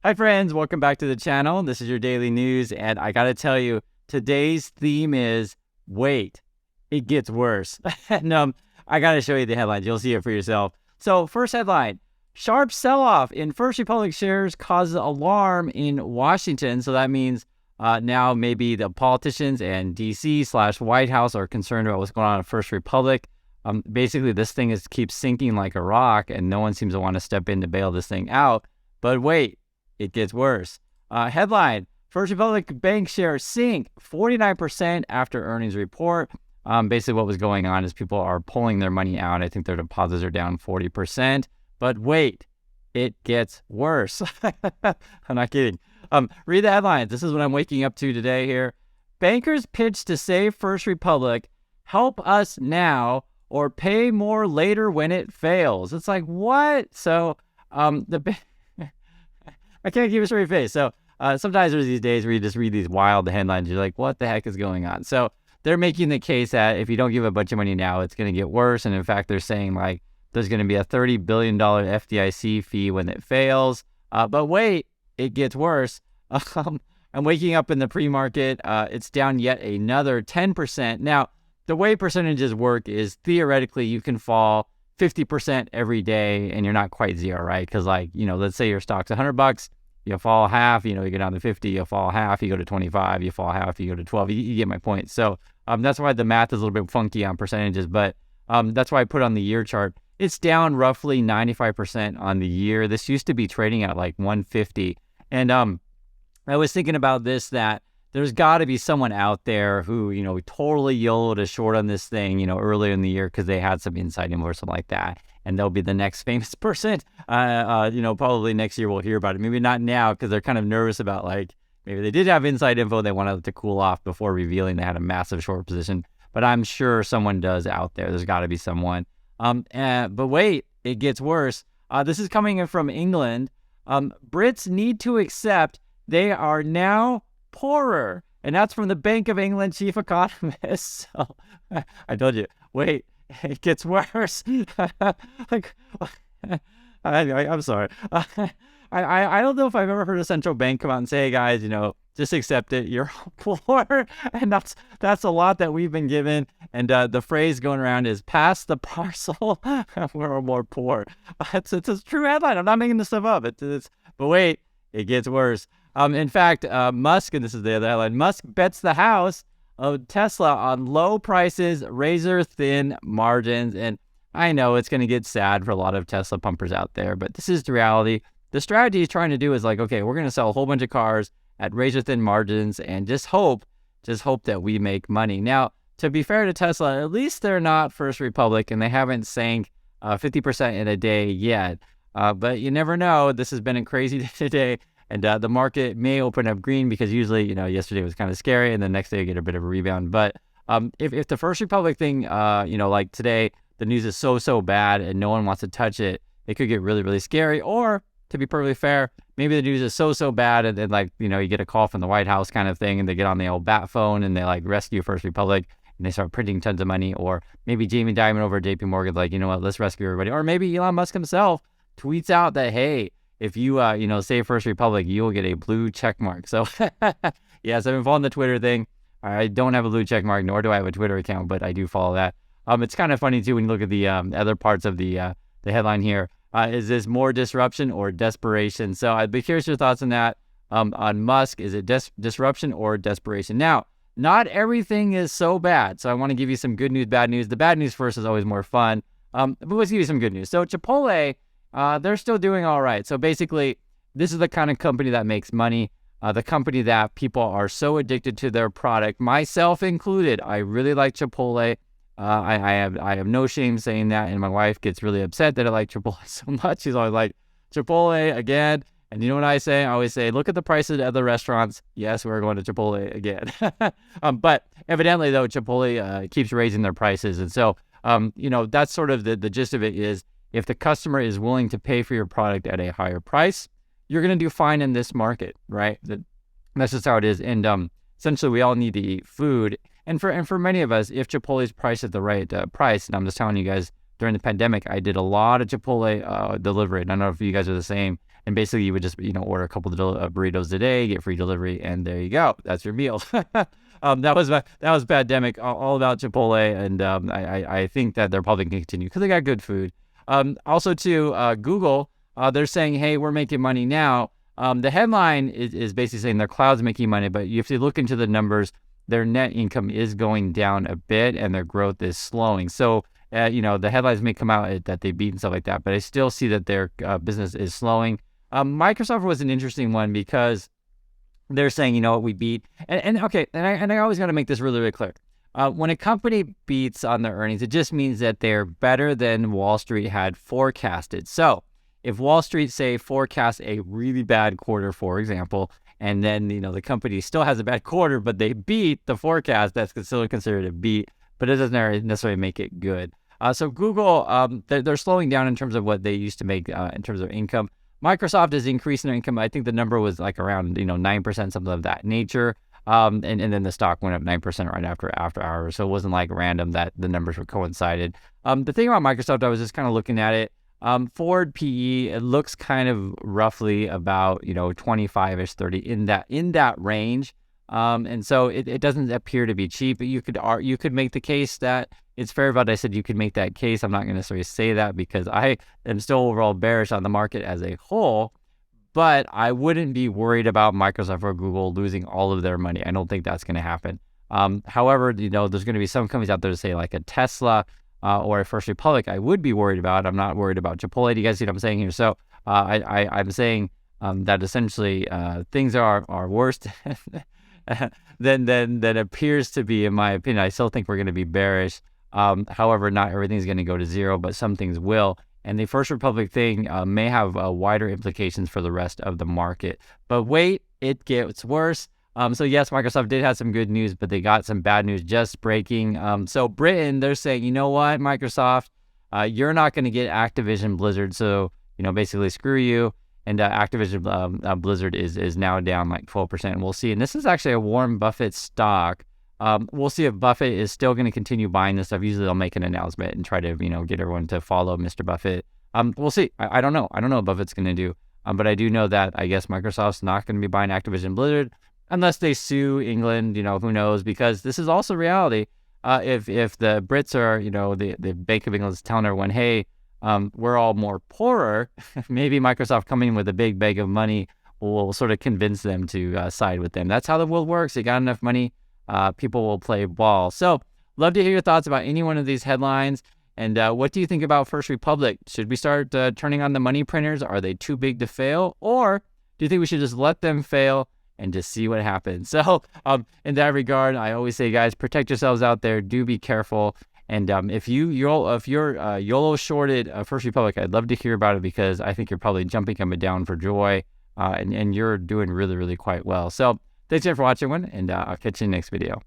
Hi friends, welcome back to the channel. This is your daily news, and I gotta tell you, today's theme is wait, it gets worse. And I gotta show you the headlines. You'll see it for yourself. So first headline, sharp sell-off in First Republic shares causes alarm in Washington. So that means now maybe the politicians and DC/White House are concerned about what's going on in First Republic. Basically, this thing keeps sinking like a rock, and no one seems to want to step in to bail this thing out. But wait, it gets worse. Headline, First Republic Bank shares sink 49% after earnings report. Basically what was going on is people are pulling their money out. I think their deposits are down 40%. But wait, it gets worse. I'm not kidding. Read the headlines. This is what I'm waking up to today here. Bankers pitch to save First Republic. Help us now or pay more later when it fails. It's like, what? So I can't keep a straight face. So sometimes there's these days where you just read these wild headlines. You're like, what the heck is going on? So they're making the case that if you don't give a bunch of money now, it's going to get worse. And in fact, they're saying like there's going to be a $30 billion FDIC fee when it fails. But wait, it gets worse. I'm waking up in the pre-market. It's down yet another 10%. Now, the way percentages work is theoretically you can fall 50% every day and you're not quite zero, right? Because like, let's say your stock's $100, you fall half, you go down to 50, you fall half, you go to 25, you fall half, you go to 12, you get my point. So that's why the math is a little bit funky on percentages, but that's why I put on the year chart. It's down roughly 95% on the year. This used to be trading at like 150. And I was thinking about this, that there's got to be someone out there who, totally yelled a short on this thing, earlier in the year because they had some inside info or something like that. And they'll be the next famous person. Probably next year we'll hear about it. Maybe not now because they're kind of nervous about like, maybe they did have inside info. They wanted to cool off before revealing they had a massive short position. But I'm sure someone does out there. There's got to be someone. But wait, it gets worse. This is coming in from England. Brits need to accept they are now poorer, and that's from the Bank of England chief economist. So I told you, wait, it gets worse. I'm sorry. I don't know if I've ever heard a central bank come out and say, hey guys, just accept it. You're poor, and that's a lot that we've been given. And the phrase going around is "pass the parcel." We're more poor. It's a true headline. I'm not making this stuff up. But wait, it gets worse. In fact, Musk, and this is the other headline, Musk bets the house of Tesla on low prices, razor-thin margins. And I know it's going to get sad for a lot of Tesla pumpers out there, but this is the reality. The strategy he's trying to do is like, okay, we're going to sell a whole bunch of cars at razor-thin margins and just hope that we make money. Now, to be fair to Tesla, at least they're not First Republic, and they haven't sank 50% in a day yet. But you never know. This has been a crazy day today. And the market may open up green because usually, yesterday was kind of scary and the next day you get a bit of a rebound. But if the First Republic thing, like today, the news is so bad and no one wants to touch it, it could get really, really scary. Or to be perfectly fair, maybe the news is so bad and then you get a call from the White House kind of thing and they get on the old bat phone and they rescue First Republic and they start printing tons of money. Or maybe Jamie Dimon over at JP Morgan, let's rescue everybody. Or maybe Elon Musk himself tweets out that, hey, if you, say First Republic, you will get a blue check mark. So, yes, I've been following the Twitter thing. I don't have a blue check mark, nor do I have a Twitter account, but I do follow that. It's kind of funny, too, when you look at the other parts of the headline here. Is this more disruption or desperation? So I'd be curious your thoughts on that. On Musk, is it disruption or desperation? Now, not everything is so bad. So I want to give you some good news, bad news. The bad news first is always more fun. But let's give you some good news. So Chipotle, they're still doing all right. So basically, this is the kind of company that makes money, the company that people are so addicted to their product, myself included. I really like Chipotle. I have no shame saying that, and my wife gets really upset that I like Chipotle so much. She's always like, Chipotle again. And you know what I say? I always say, look at the prices at other restaurants. Yes, we're going to Chipotle again. But evidently, though, Chipotle keeps raising their prices. And so, that's sort of the gist of it is, if the customer is willing to pay for your product at a higher price, you're going to do fine in this market, right? That's just how it is. And essentially, we all need to eat food. And for many of us, if Chipotle is priced at the right price, and I'm just telling you guys, during the pandemic, I did a lot of Chipotle delivery. And I don't know if you guys are the same. And basically, you would just order a couple of burritos a day, get free delivery, and there you go. That's your meal. That was pandemic, all about Chipotle, and I think that they're probably gonna continue because they got good food. Also, too, Google, they're saying, hey, we're making money now. The headline is basically saying their cloud's making money, but if you look into the numbers, their net income is going down a bit and their growth is slowing. So, the headlines may come out that they beat and stuff like that, but I still see that their business is slowing. Microsoft was an interesting one because they're saying, we beat. And I always got to make this really, really clear. When a company beats on their earnings, it just means that they're better than Wall Street had forecasted. So if Wall Street, say, forecasts a really bad quarter, for example, and then, the company still has a bad quarter, but they beat the forecast, that's still considered a beat, but it doesn't necessarily make it good. So Google, they're slowing down in terms of what they used to make in terms of income. Microsoft is increasing their income. I think the number was like around 9%, something of that nature. And then the stock went up 9% right after hours. So it wasn't like random that the numbers were coincided. The thing about Microsoft, I was just kind of looking at it. Forward PE, it looks kind of roughly about 25ish, 30 in that range. And so it doesn't appear to be cheap. You could make the case that it's fair, but I said you could make that case. I'm not going to necessarily say that because I am still overall bearish on the market as a whole, but I wouldn't be worried about Microsoft or Google losing all of their money. I don't think that's going to happen. However, there's going to be some companies out there to say like a Tesla or a First Republic I would be worried about. I'm not worried about Chipotle. Do you guys see what I'm saying here? So I'm saying that essentially things are worse than appears to be, in my opinion. I still think we're going to be bearish. However, not everything's going to go to zero, but some things will. And the First Republic thing may have wider implications for the rest of the market. But wait, it gets worse. So yes, Microsoft did have some good news, but they got some bad news just breaking. So Britain, they're saying, you know what, Microsoft, you're not going to get Activision Blizzard. So, basically screw you. And Activision Blizzard is now down like 12%. We'll see. And this is actually a Warren Buffett stock. We'll see if Buffett is still going to continue buying this stuff. Usually they'll make an announcement and try to, get everyone to follow Mr. Buffett. We'll see. I don't know. I don't know what Buffett's going to do. But I do know that I guess Microsoft's not going to be buying Activision Blizzard unless they sue England, who knows, because this is also reality. If the Brits are, the Bank of England is telling everyone, hey, we're all more poorer, maybe Microsoft coming in with a big bag of money will sort of convince them to side with them. That's how the world works. You got enough money, people will play ball. So love to hear your thoughts about any one of these headlines. And what do you think about First Republic? Should we start turning on the money printers? Are they too big to fail? Or do you think we should just let them fail and just see what happens? So in that regard, I always say, guys, protect yourselves out there. Do be careful. And if you're YOLO shorted First Republic, I'd love to hear about it because I think you're probably jumping up and down for joy, and you're doing really, really quite well. So thanks again for watching, and I'll catch you in the next video.